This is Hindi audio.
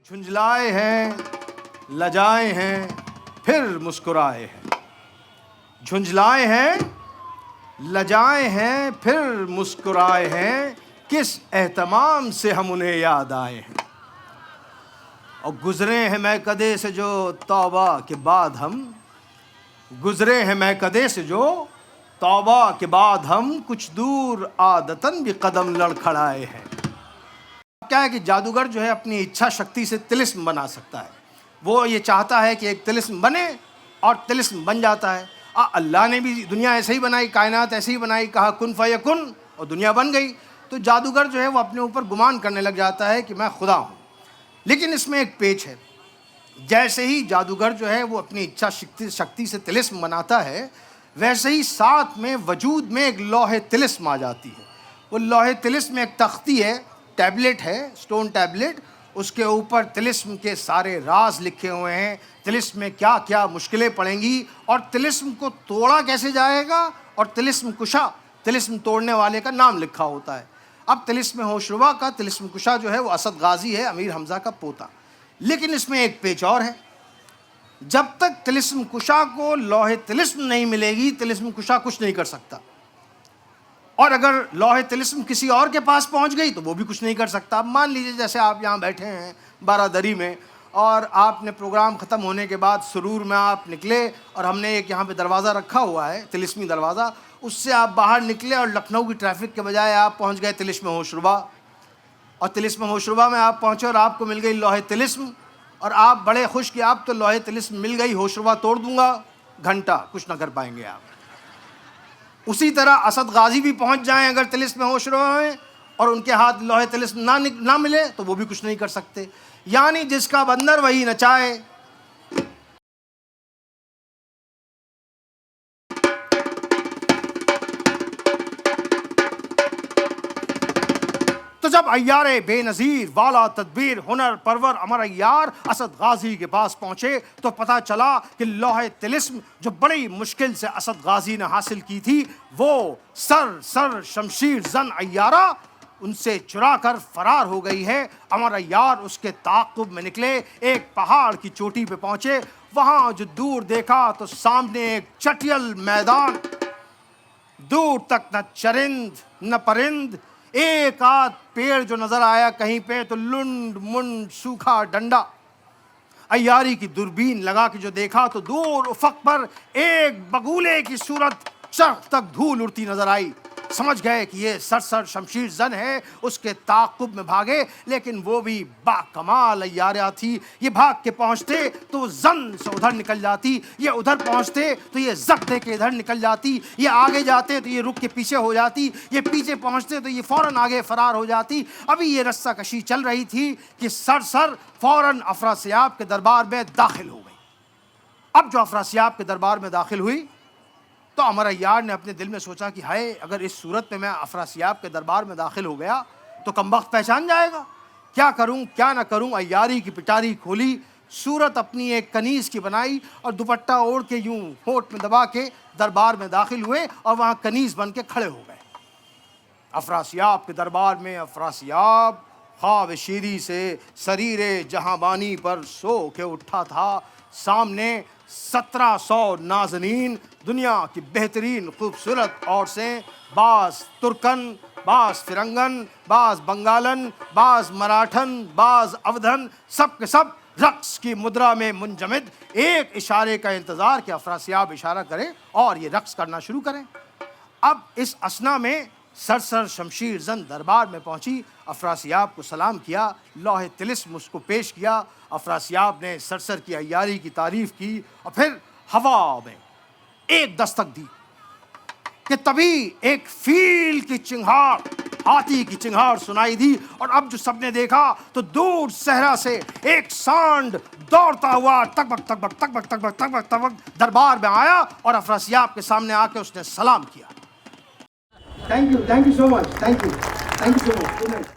झुंझलाए हैं, लजाए हैं, फिर मुस्कुराए हैं। झुंझलाए हैं, लजाए हैं, फिर मुस्कुराए हैं, किस एहतमाम से हम उन्हें याद आए हैं। और गुजरे हैं मैकदे से जो तौबा के बाद हम, गुजरे हैं मैकदे से जो तौबा के बाद हम, कुछ दूर आदतन भी कदम लड़खड़ाए हैं। क्या है कि जादूगर जो है अपनी इच्छा शक्ति से तिलिस्म बना सकता है। वो ये चाहता है कि एक तिलिस्म बने और तिलिस्म बन जाता है। अल्लाह ने भी दुनिया ऐसे ही बनाई, कायनात ऐसे ही बनाई, कहा कुन फयकुन और दुनिया बन गई। तो जादूगर जो है वो अपने ऊपर गुमान करने लग जाता है कि मैं खुदा हूँ। लेकिन इसमें एक पेच है। जैसे ही जादूगर जो है वो अपनी इच्छा शक्ति से तिलिस्म बनाता है, वैसे ही साथ में वजूद में एक लौहे तिलिस्म आ जाती है। वो लौहे तिलिस्म एक तख्ती है, टैबलेट है, स्टोन टैबलेट। उसके ऊपर तिलिस्म के सारे राज लिखे हुए हैं, तिलिस्म में क्या क्या मुश्किलें पड़ेंगी और तिलिस्म को तोड़ा कैसे जाएगा, और तिलिस्म कुशा, तिलिस्म तोड़ने वाले का नाम लिखा होता है। अब तिलिस्म होशरुबा का तिलिस्म कुशा जो है वो असद गाजी है, अमीर हमजा का पोता। लेकिन इसमें एक पेच और है। जब तक तिलिस्म कुशा को लौहे तिलिस्म नहीं मिलेगी, तिलिस्म कुशा कुछ नहीं कर सकता। और अगर लौहे तिलिस्म किसी और के पास पहुंच गई तो वो भी कुछ नहीं कर सकता। मान लीजिए जैसे आप यहाँ बैठे हैं बारादरी में, और आपने प्रोग्राम ख़त्म होने के बाद सुरूर में आप निकले, और हमने एक यहाँ पे दरवाज़ा रखा हुआ है, तिलिस्मी दरवाज़ा, उससे आप बाहर निकले और लखनऊ की ट्रैफिक के बजाय आप पहुँच गए तिलिस्म होशरुबा। और तिलिस्म होशरुबा में आप पहुँचे और आपको मिल गई लौहे तिलिस्म, और आप बड़े खुश कि आप तो लौहे तिलिस्म मिल गई, होशरुबा तोड़ दूँगा, घंटा कुछ ना कर पाएंगे आप। उसी तरह असद गाजी भी पहुंच जाएं अगर तिलिस्म होशरुबा में, और उनके हाथ लोहे तिलिस्म ना मिले तो वो भी कुछ नहीं कर सकते। यानी जिसका बंदर वही नचाए। तो जब अय्यारे बेनज़ीर वाला तदबीर हुनर परवर अमर अय्यार असद गाजी के पास पहुंचे तो पता चला कि लौहे तिलिस्म जो बड़ी मुश्किल से असद गाजी ने हासिल की थी, वो सर शमशीर जन अय्यारा उनसे चुरा कर फरार हो गई है। अमर अय्यार उसके ताक़ुब में निकले, एक पहाड़ की चोटी पे पहुंचे। वहां जो दूर देखा तो सामने एक चटियल मैदान, दूर तक न चरिंद न परिंद, एक आध पेड़ जो नजर आया कहीं पे तो लुंड मुंड सूखा डंडा। अय्यारी की दूरबीन लगा के जो देखा तो दूर उफक पर एक बगुले की सूरत चरख तक धूल उड़ती नजर आई। समझ गए कि ये सर शमशीर जन है, उसके ताक़ुब में भागे। लेकिन वो भी बाकमाल अय्यारा थी। ये भाग के पहुंचते तो जन से उधर निकल जाती, ये उधर पहुंचते तो ये जक दे के इधर निकल जाती, ये आगे जाते तो ये रुक के पीछे हो जाती, ये पीछे पहुंचते तो ये फौरन आगे फरार हो जाती। अभी ये रस्सा कशी चल रही थी कि सर फौरन अफरासियाब के दरबार में दाखिल हो गई। अब जो अफरासियाब के दरबार में दाखिल हुई तो अमर अय्यार ने अपने दिल में सोचा कि हाय, अगर इस सूरत में मैं अफरासियाब के दरबार में दाखिल हो गया तो कमबख्त पहचान जाएगा। क्या करूं क्या ना करूं। अय्यारी की पिटारी खोली, सूरत अपनी एक कनीज़ की बनाई और दुपट्टा ओढ़ के यूं होठ में दबा के दरबार में दाखिल हुए और वहां कनीज़ बन के खड़े हो गए। अफरासियाब के दरबार में अफरासियाब ख्वाब शीरी से सरीरे जहांबानी पर सो के उठा था। सामने 1700 नाज़नीन, दुनिया की बेहतरीन खूबसूरत औरतें, बाज़ तुर्कन, बाज़ फिरंगन, बाज़ बंगालन, बाज़ मराठन, बाज़ अवधन, सब के सब रक्स की मुद्रा में मुंजमिद, एक इशारे का इंतज़ार कि अफरासियाब इशारा करें और ये रक्स करना शुरू करें। अब इस असना में सर शमशीर जन दरबार में पहुंची। अफरासियाब को सलाम किया, लौहे तिलिस्म उसको पेश किया। अफरासियाब ने सर की अय्यारी की तारीफ की और फिर हवा में एक दस्तक दी कि तभी एक फील की चिंगार, हाथी की चिंगार सुनाई दी। और अब जो सबने देखा तो दूर सहरा से एक सांड दौड़ता हुआ तकबक दरबार में आया और अफरासियाब के सामने आके उसने सलाम किया। Thank you so much. Thank you so much. Good night.